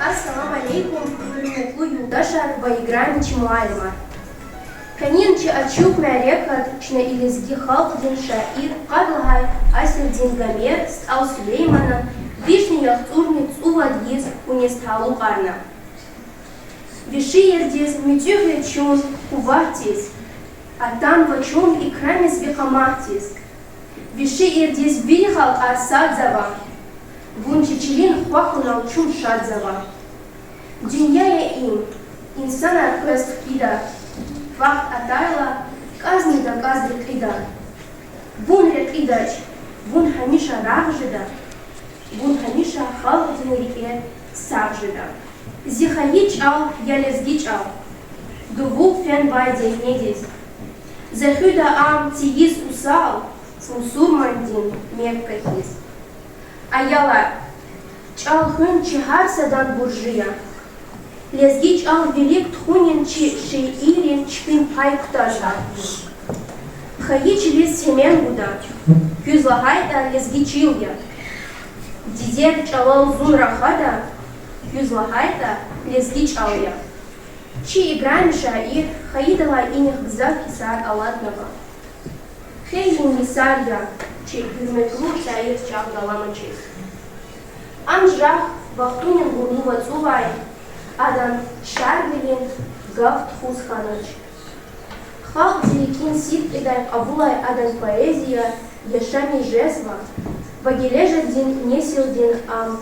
Assalamu alaikum, hürmetli yurttaşlar ve İgrançı muallima. Kaniyinçi açık mərəkat çinə ilizgi xalq din şair qadlhay Asildin Gamer stał Süleyman'a вишни яхтурниц увадьез унесталу qarna. Виши ердез митюхе чун кувахтез, атан вачун ikramez вихамахтез. Виши ердез вирихал асадзава, вунчичилин хвахунал чун шадзава. Dünyaya insan arkası kida, vakt atayla kazni da kazni kida. Bun rekidaç, bun hamişa rahjida, bun hamişa halk dinlike savjida. Zihayiç al, yalezgiç al, duvu fen vayde nediz. Zahüda am tiyiz usal, smsurman din mekkahiz. Ayala, çalhın çiharsadan burjuya. Лезгич ал велик тхунин чи шеирин чпин пайктажа. Хаич лиз семен гуда, юзлагайда лезгичилya. Дидер чалал зун рахада, юзлагайда лезгич алya. Чи играем шаир, хаидала иних гзак исар аладнага. Хейин мисарья, чи юрметлу шаир чал галамачис. Анжах вахтунин гурнува цувай, Адам Шарвелин Гафт Хусханыч. Халк Зеликин Сид Идай Абулай Адам поэзия Яшами Жесва. Вагележа Дин Несил Дин Ам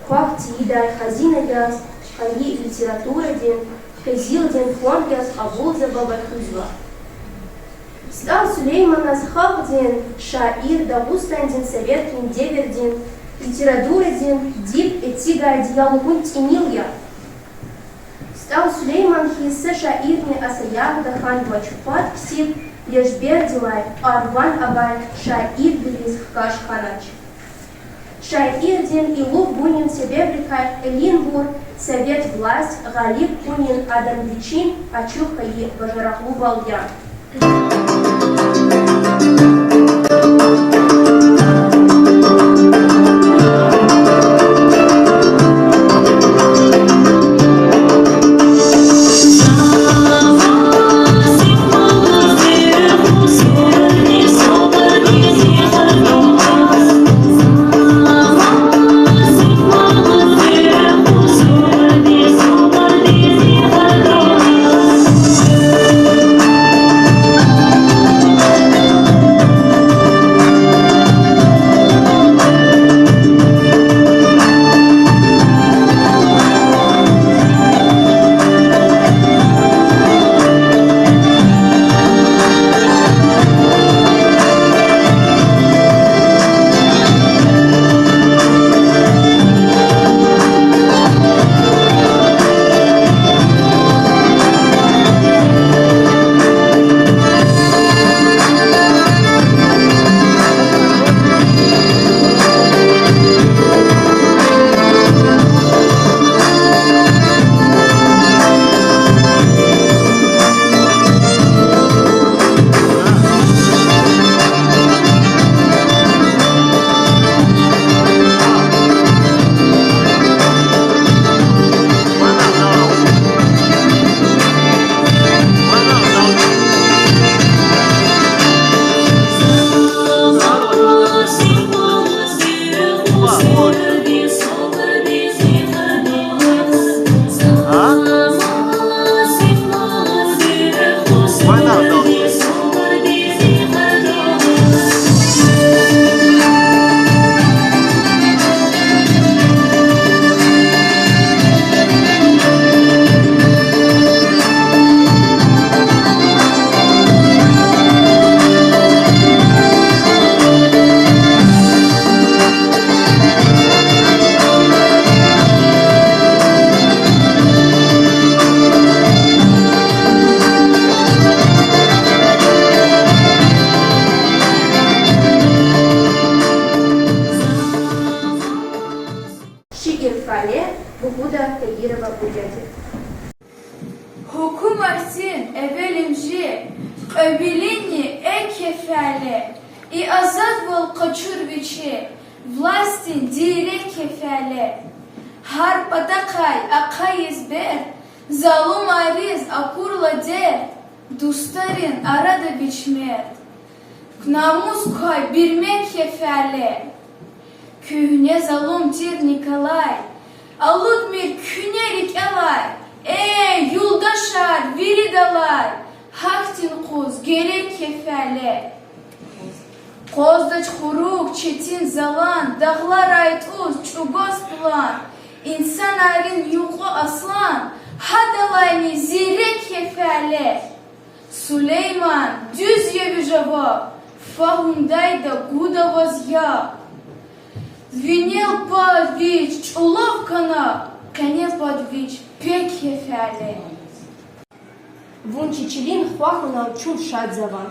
Квахти Идай Хазина Яс Хаи литература Дин Хазил Дин Фон Яс Абулза Бабахузва. Стал Сулеймана Халк Дин Шаир Дагустан Дин Совет Дин Девер Дин Литература Дин Дип Этига Диалугун Тиниля. Стал Сулейман хиссе шаирни асаяг дахан вачупат ксив ешбер дилай арван абай шаир билиз хкаш ханач. Шаир дин илух бунин себебрикай элинбур совет власть галиб бунин адам вичин ачуха и бажарахлу валья. Мартин эвелимжи, обелини экефяле, и азадвал кочурвичи, властин дире кефяле. Хар падакай акай избер, залум ариз акурла дер, дустарин арада бичмер. Кнамус кай бирме кефяле. Kühne zalum tir Nikolay, aludmir künerik elay, yoldaşar viridalay, haktin kuz gerek kefale. Kozdaç kuruk çetin zalan, dağlar ait uz çubas bulan, insan arin yuku aslan, hadalayni zirek kefale. Süleyman düz yevi cevap, fahundayda guda vazya. Звенел подвич, чуловкана, конец подвич, пек ефяле. Вун чичилин хвахуна чун шадзава.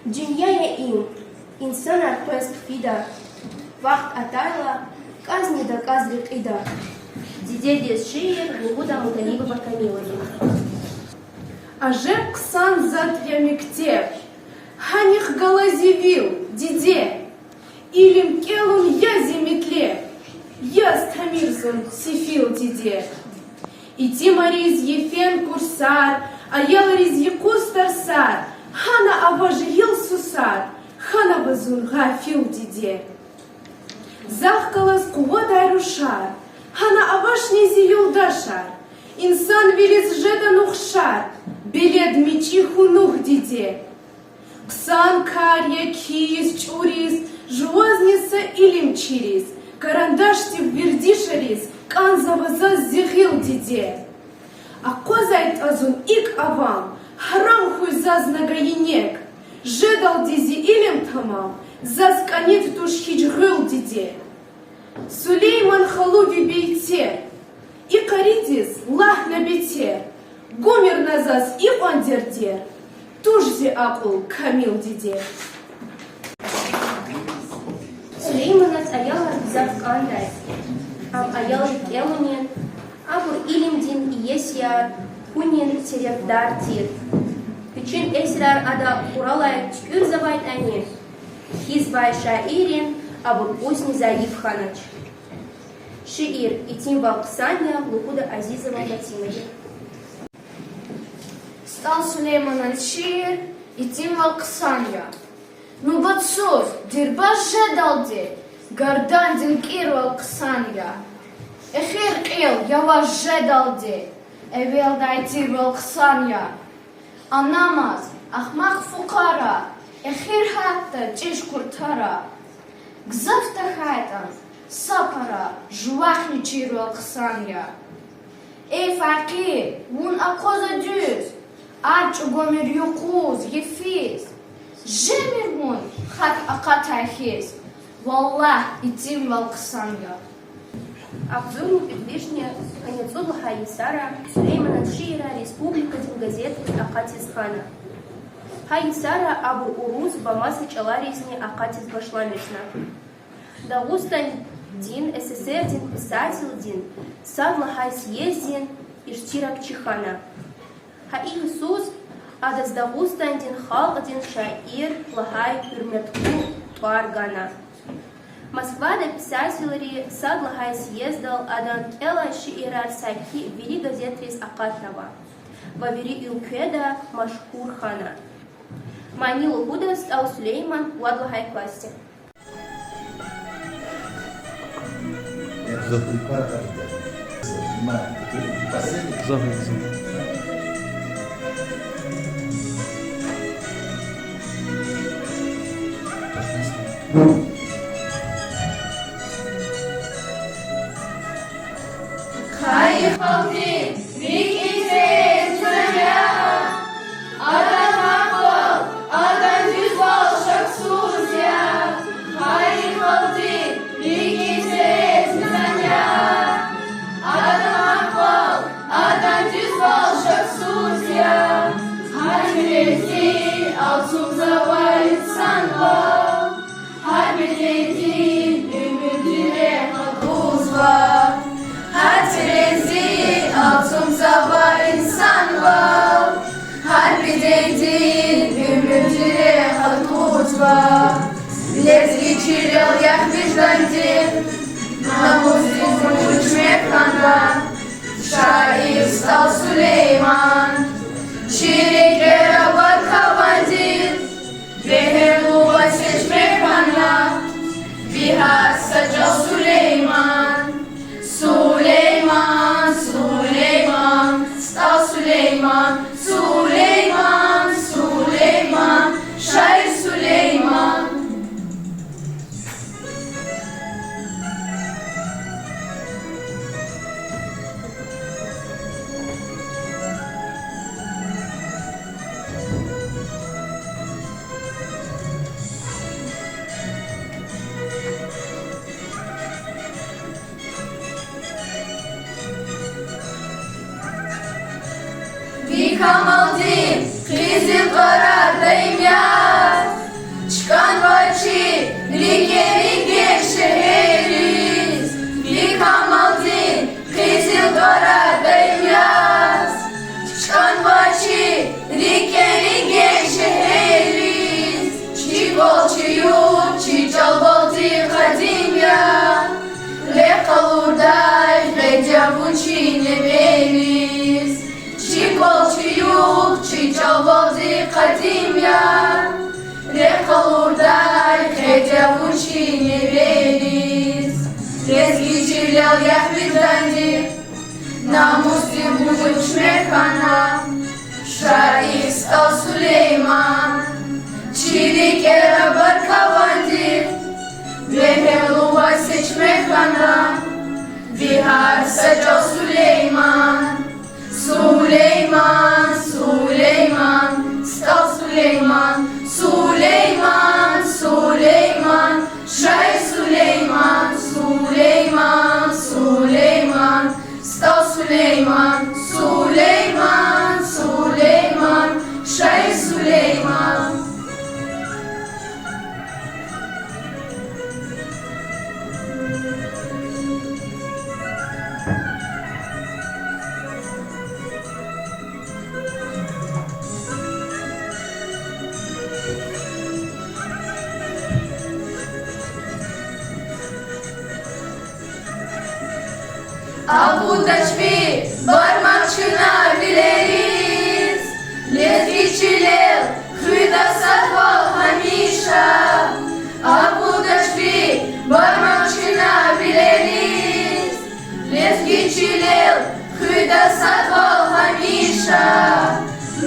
Дюняя им, инсан арпест фида. Вахт атайла, казни да казлик ида. Дидедес шиер, гугуда муталиба бакамиловин. Ажеп ксан зад ямиктев, ханих галазивил, диде. Илим келун я зиметле, я стамирзун сифил диде. И тимариз ефен курсар, а ялариз якус тарсар, хана аважил сусар, хана базун гафил диде. Захкалас куводай рушар, хана авашни зиюлдашар, инсан велис жеданух шар, белед мечи хунух диде. Ксан карья киз чуриз, жуазница илим чириз, карандашти вердишарис, канзаваза зихил диде. А козайт азун ик авам, харам хуй заз нагаинек, жедал дизи илим тамам, заз канет туш хиджгыл диде. Сулейман халуви бейте, и каридис лах на бете, гомер назаз и пандердер, тужзи акул камил диде. Сулейманат аяла зав кандай, аяла келунин, абур илимдин иесья, хунин теревдар тир. Пичин эсрар ада уралай чкюр завайт ани, хизбай шаирин, абур узни заив ханач. Шиир и тим валксания Лухуда Азизова Гатимове. Стал Сулейманат шиир и тим валксания. Ну бацуз, дирбаш жедалди, гардандин кирвал ксанья. Эхир кил, я вас жедалди, эвелдай тирвал ксанья. А намаз, ахмах фукара, эхир хатта чиш куртара. Гзавта хайтан, сапара, жуахни чирвал ксанья. Эй факир, вун акоза дюз, ач угомир юкуз, ефиз. Жемир мой, хат акатайхиз, валлах и тим валксанья. Обзор непредвижния Канецова Хаисара, Сулейманат шиира, Республика Дингазет Акатизхана. Хаисара абур урус бамасы чаларизни Акатиз башламешна. Дагустан дин, СССР дин, писатель дин, садла хай съездин, Иштирак Чихана. Хаи Иисус Адас Дагустан дин халкадин шаир лахай пюрметку паргана. Москва до писателей сад лахай съездал адан кела шиирар сайхи вери газетрис Акатнова. Вавери илкеда машхур хана. Манил Гуда стал Сулейман лад лахай классе. Hatırezi altın sabah insan var. Зейдин ümüdüre hatutva Lezgi çirel yakmışlandı Namussuz uçmek kandan Şair Stal Süleyman Çiriklere barkavandin Behemluva seçmek kandan Bihar Sacal Süleyman Süleyman, Süleyman Stal Süleyman Süleyman, Süleyman Şair Süleyman Kamaldim, krizim karardayım ya Çıkan başı, rike şehiriz Bir kamaldim, krizim karardayım ya Çıkan başı, rike şehiriz Çikolçuyuk, çiçalbaldı kadim ya Lekalurday, recavun çiğne beriz Çikolçuyuk, çiçalbaldı kadim ya Rekalurday, recavun çiğne beriz Rezgi çirlel yahvidlendi Namusti bucuç mekana Şair Stal Süleyman Çirik era barkavandi Behemluva seçmek bana Bihar Sacal Süleyman Süleyman, Süleyman Stal Süleyman Süleyman, Süleyman Şair Süleyman Süleyman, Süleyman Stal Süleyman Süleyman, Süleyman Şair Süleyman Abudaçbi barmakçına bileriz Lezgiçiler hüda satval hamişa Abudaçbi barmakçına bileriz Lezgiçiler hüda satval hamişa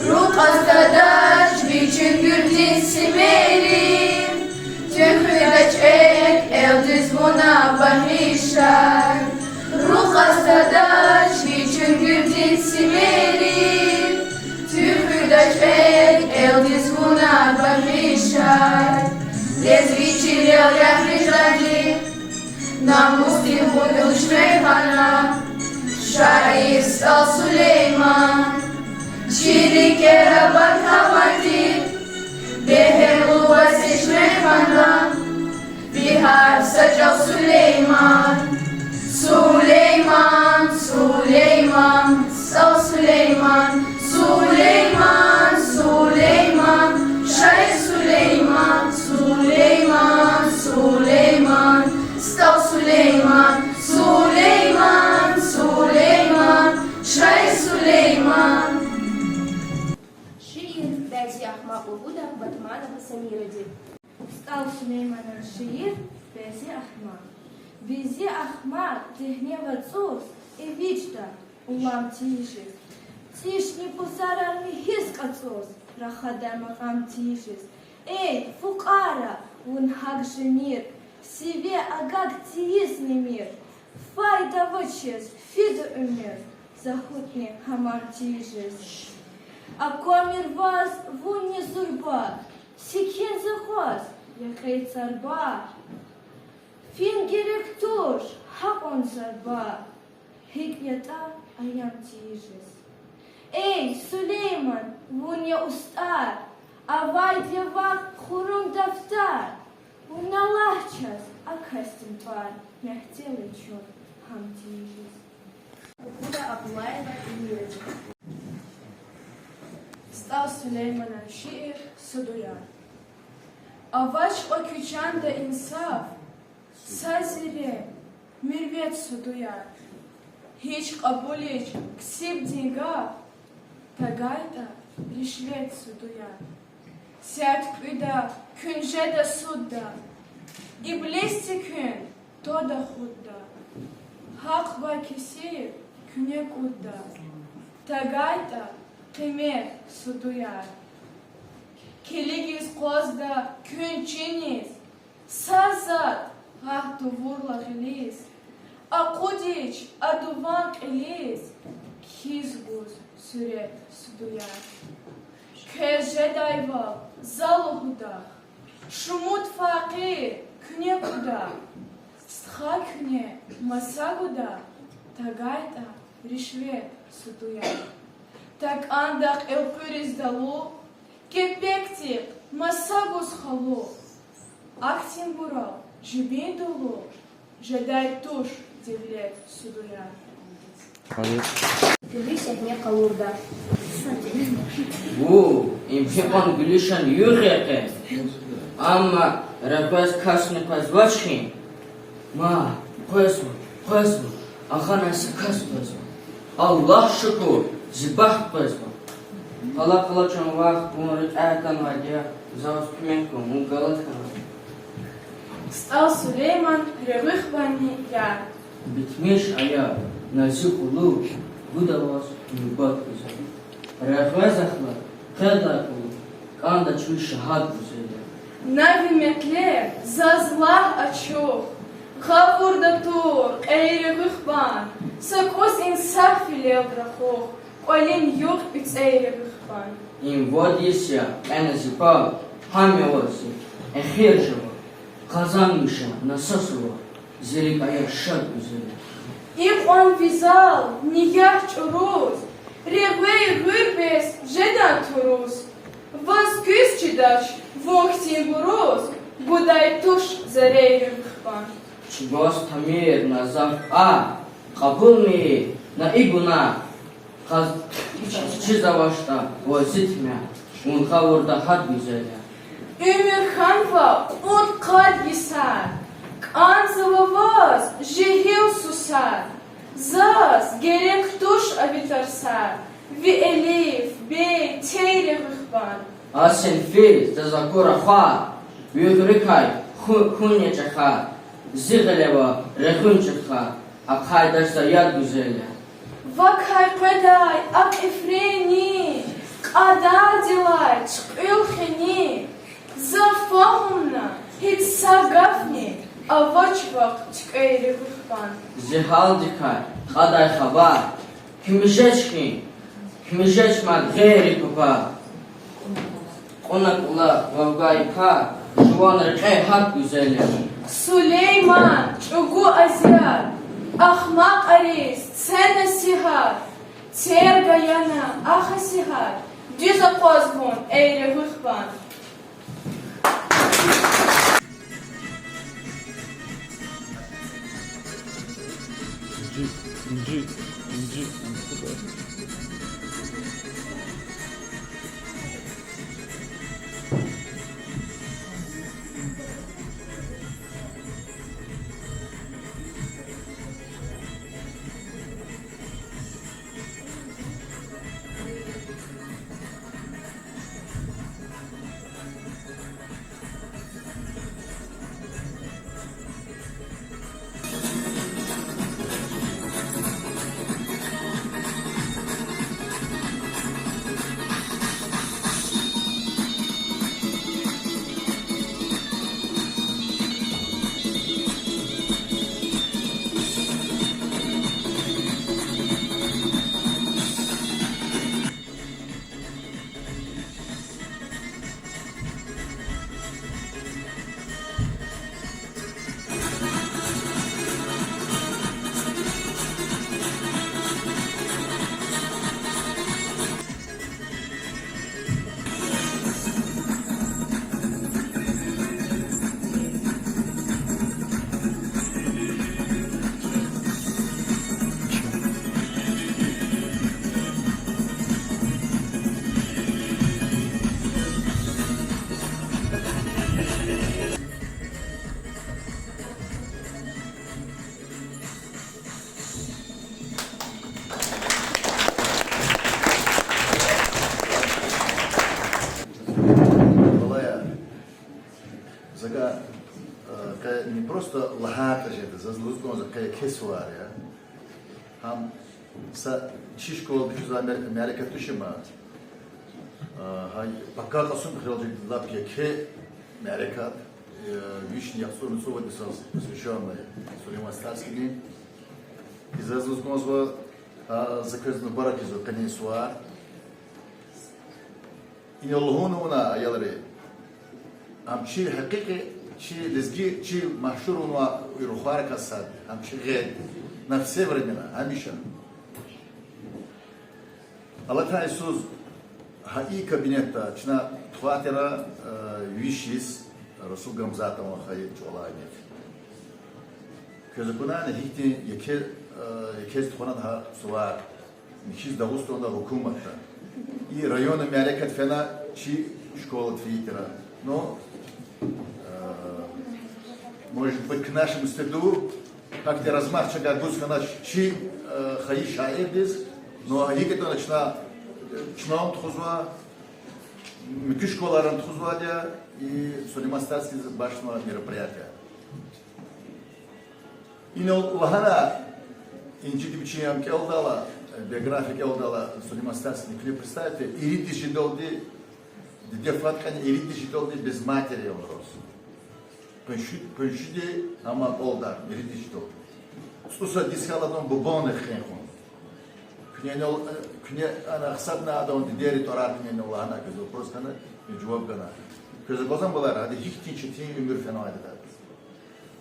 Ruqazdadaç biçin gürdin simerim Tüm hüdaç ek eldiz buna bahişar Ruqazdadaç biçin gürdin simerim Tüm hüdaç ek eldiz buna bahişar Lezgiçiler yahrijlandi Namusti bucuç mekana Şair Stal Süleyman Çiriklere barkavandi Behemluva seçmek bana Bihar Sacal Süleyman Süleyman, Süleyman Stal Süleyman Süleyman, Süleyman Şair Süleyman Süleyman, Süleyman Stal Süleyman Süleyman, Süleyman Şair Süleyman Шиир Бәзи Ахмақұлы Батманова Самиради Стал Сулейман'ın şiir Bezi Ahmak. Bezi Ahmak tehneва цус и вичта улам тишис. Тишни пусарарми хиск ацус рахада макам тишис. Эй, фукара, вон хагши мир, себе агак тиисни мир. Файда вочес, фиду умир, захутни хамар тишис. А комир вас вон не зурба, сикен захоз, яхей царба. Фин геректуш, хак он зарба, хикята аям тижес. Эй, Сулейман, вон я устар, а вайдя вак хурум дафтар. Он алахчас, а кастин пар, мяхтелый чон, хам тижес. Абдулаева Миради Стал Сулеймана шиир Судуяр. Авач окючан да инсаф, Сазире, мирвет Судуяр. Хич кабулич ксиб дингав, Tagayda rişvet Судуяр. Sert üda künce de sudda, İblisti kün to da hudda. Hak va kesir küne kudda. Tagayda temir Судуяр. Keligiz kozda kün çiniz, Sazat hak duvurla gilis. Akudiç aduvan ilis, Kizguz süret Судуяр. Keze dayva zaluhuda, Şumut fakir küne kuda, Stha küne masaguda, Tagayda rişvet Судуяр. Так андак елпюриз далу, Кепектик масагус халу, Актин бурал жибин дулу, Жедай туш девлет Судуяр. Gülüşen ne kalurda. Bu imkan gülüşen yürüyeke. Ama rapaz kasnıpaz vaçkin. Ma, koyasma. Ahanası kaspazma. Allah şükür, zibah pazma. Kala çan vaxt bunları ayatan vadiya, zavaz kümenko, mungalat kanal. Стал Сулейман ревых вани яр. Bitmiş aya, nazik ulu, bu da var, mübat güzel. Rahvezahla, keda ulu, kanda çuy şahad güzel. Навиметле зазлах ачух, Хавурда тур, эйревых бан, Сакос инсак филел драхух, Колин юг üç эйревых бан. İn vadiyesya, ene zipa, hami orası, ehir java, kazanmışa, nasası var, zelik aya şad güzel. Их он вязал, не ярче рус, Ревей гырбес, жедан турус, Воскюс чидач, вохтин бурус, Будай туш за рейревых бан. Çubas tamir, nazaf a, kabul mi, na ibuna, çi zavaşta, vazitme, unha orada had güzel. Ömür Hanva, он кад гисар, Канзававаз, жехил сусар, Заз, gerek tuş avitarsar, Vi elif, bey, teyrevых бан. Asen fil, tezakura ha, büyükrikay, hunyeçeha, zigeleva, rehunçeha, akhaydasta yad güzel. Вакхай предай, ак эфрени, Када дилай, чкылхени, Зафахумна, хит сагафни, Авачвак чкейревых бан. Zihal dikay, kaday habar, kimijeçman gayri kupa, konak ula vavgay pa, juvan rikay had güzel. Сулейман, чугу азиат, Ахмак арис, цена сигар, Цергаяна, аха сигар, Дюза позвон, эйревых бан. İnci. просто лагата же, за злузгон за кесуаря. Хам са чишкол бишуз Америка тушима. Пока касум хралжи лапья ке Америка вишни яхсуру сувады посвященной Сулейман Старский. И за злузгон за кызны бараки за канесуар. И не лгуна ялари. Ам чи хакики чи лезги чи махшуруна ирухар касад. Ам чи гед на все времена, амиша. Аллах Иисус хаи кабинета чна тватера вишис Расул Гамзата махай чолайне. Кезекунан хихти якез тхонад суар нихиз дагустонда хукумата. И районы Америкат фена чи школа твитера. Но может быть к нашему стыду как-то размах чага гускана чи хаи шаирдис, но егет начна чнаум тхузва мики школарам тхузвадя и Сулейман Старский башного мероприятия. И не лахана инчити бичиям келдала биография келдала Сулейман Старский не представьте ирити жидолди дефаткани ирити жидолди без матери он рос. Пеншиде ама олдар ирити жидолди. Суса дискаладон бубоне хенхон. Кне ана хсабна адон дидери торар кне лахана кезо просто не жвоб гана. Кезо бозан балар ади хихти чити умир феноида.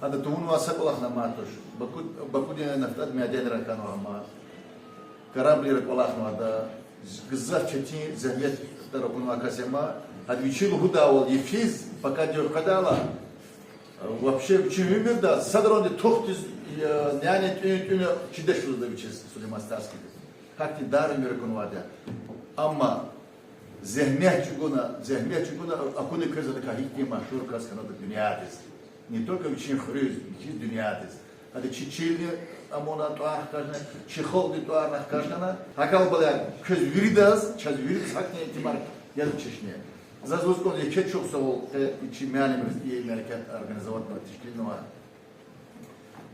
Ада туун васаколах на матош. Бакуди нафтад мяден ракану ама. Корабли раколах мада. Гзав чити замет тарабуну акасема. Адвичил худавол ефиз пока дёр кадала. Вообще чем умер да садрони тохтиз няне тюне чидешлу да вичес Сулейман Старский. Как ти дар умер конвадя. Ама зехмет чугуна акуны кызы да кахити машур каскана да дунядис. Не только вичин хрюз, вичин дунядис. А да чичилни амона туар кажна, чихолди туар нах кажна. Акал баляр көз виридаз, час виридаз хакне тимар яд чешне. За звускон яке чок совол чи мяним и мерекет организовать на тишкильного.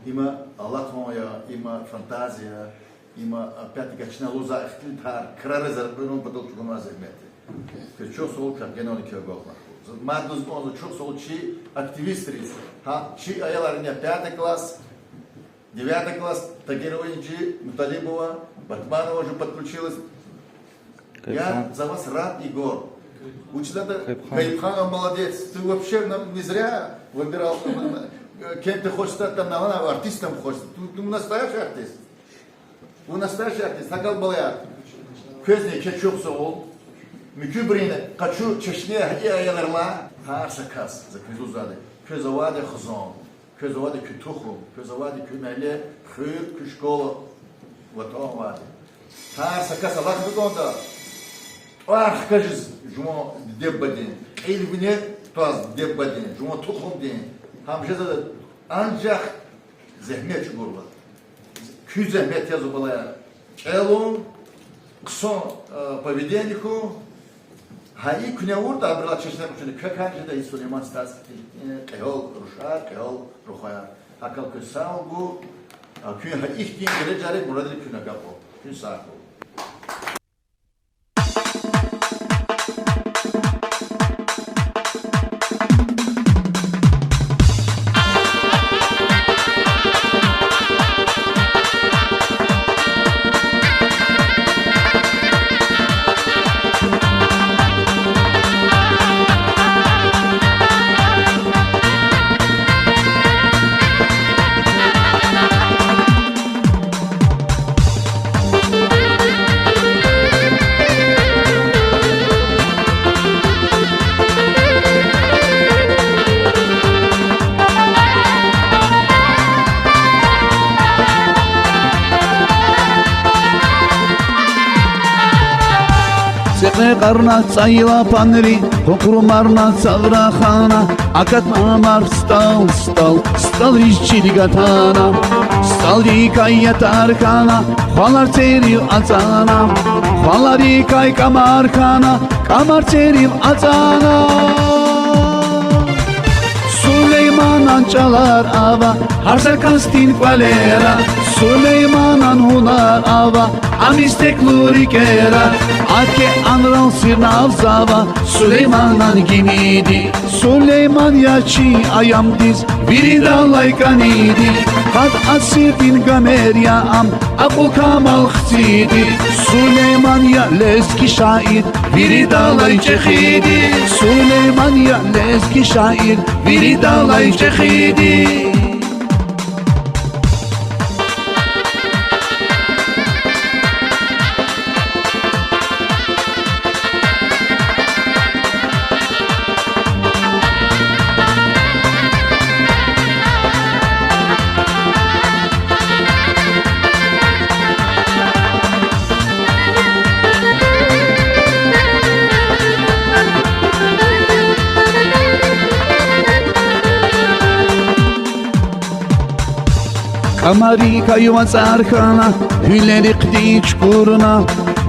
Има Аллах моя, има фантазия, има опять качна лоза ихтилтар, крары зарбрыном подол чугуна займете. Чок совол как генерал киогол наху. Мадус он чок совол чи активисты, чи аяларня 5 класс, 9 класс, Тагировичи, Муталибова, Батманова уже подключилась. Я за вас рад, Егор. Учитель Кайпхан молодец. Ты вообще не зря выбирал, кем ты хочешь стать, там, артистом хочешь. Ты настоящий артист. Вы настоящий артист. Такал баляр. Көзне кечок совол. Микюбрине. Качу чешне аяларла. Харсакас. Закризу зады. Көзаваде хазон. Көзаваде кютуху. Көзаваде кюмеле. Хыр кюшкола. Вот он ваде. Харсакас. Аллах бегонда. Ах, кажись, жумо деббадин. Эльвине тоз деббадин. Жумо тухумдин. Хам жезада анжах зехмет чугурла. Кю зехмет язу балая. Элун, ксон поведенику. Хаи куня урда абрила чешнем учены. Как анжеда и Сулейман Старский. Кеол рушар, кеол рухая. Акал кюсаугу. Кю хаи ихтин греджаре мурадили кюна гапо. Кю саку. قرنا صايلا بانري حكرو مرنا صبرا خانا أكت مامر ستال ريشي لغتانا ستال ريكاي يتاركانا خالار تيريو أتانا خالار ريكاي كمار تيريو أتانا سليمان çalar ava Harsa kastin qualera Süleymanan hunar ava Amistek lurikera Ake anral sirnav zava Süleymanan gimidi Süleyman yaçi ayam diz Virida laykanidi Kad asirdin gamerya am Abu kamal xtidi Süleyman ya lezki şair Virida layçekhidi Süleyman ya lezki şair Virida layçekhidi Kamari kayva zarkana Hüleri qdiç kurna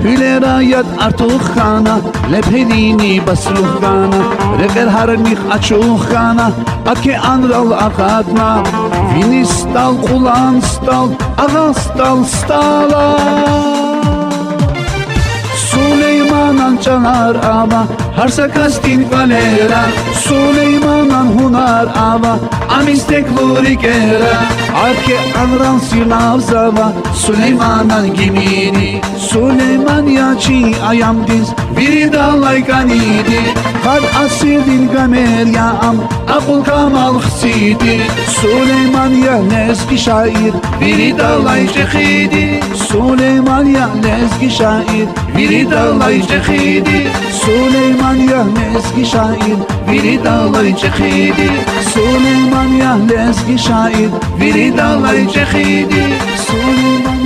Hülera yad artuh kana Lephelini basluh kana Reger harnik açuh kana Ake anral akadna Vinistal kulan stal Aga stal stala Süleymanan çalar ava Harsa kastin galera Süleymanan hunar ava Amistek lurikera Arke anran sirnav zava Süleymanan gimini Süleyman yaçi ayam diz Virida laykanidi Kad asirdin gamer ya am Abul kamal xsidi Süleyman ya lezgi şair Virida layçekhidi Süleyman ya lezgi şair Virida layçekhidi Süleyman ya lezgi şair Virida layçekhidi Süleyman ya lezgi şair Virida layçekhidi Süleyman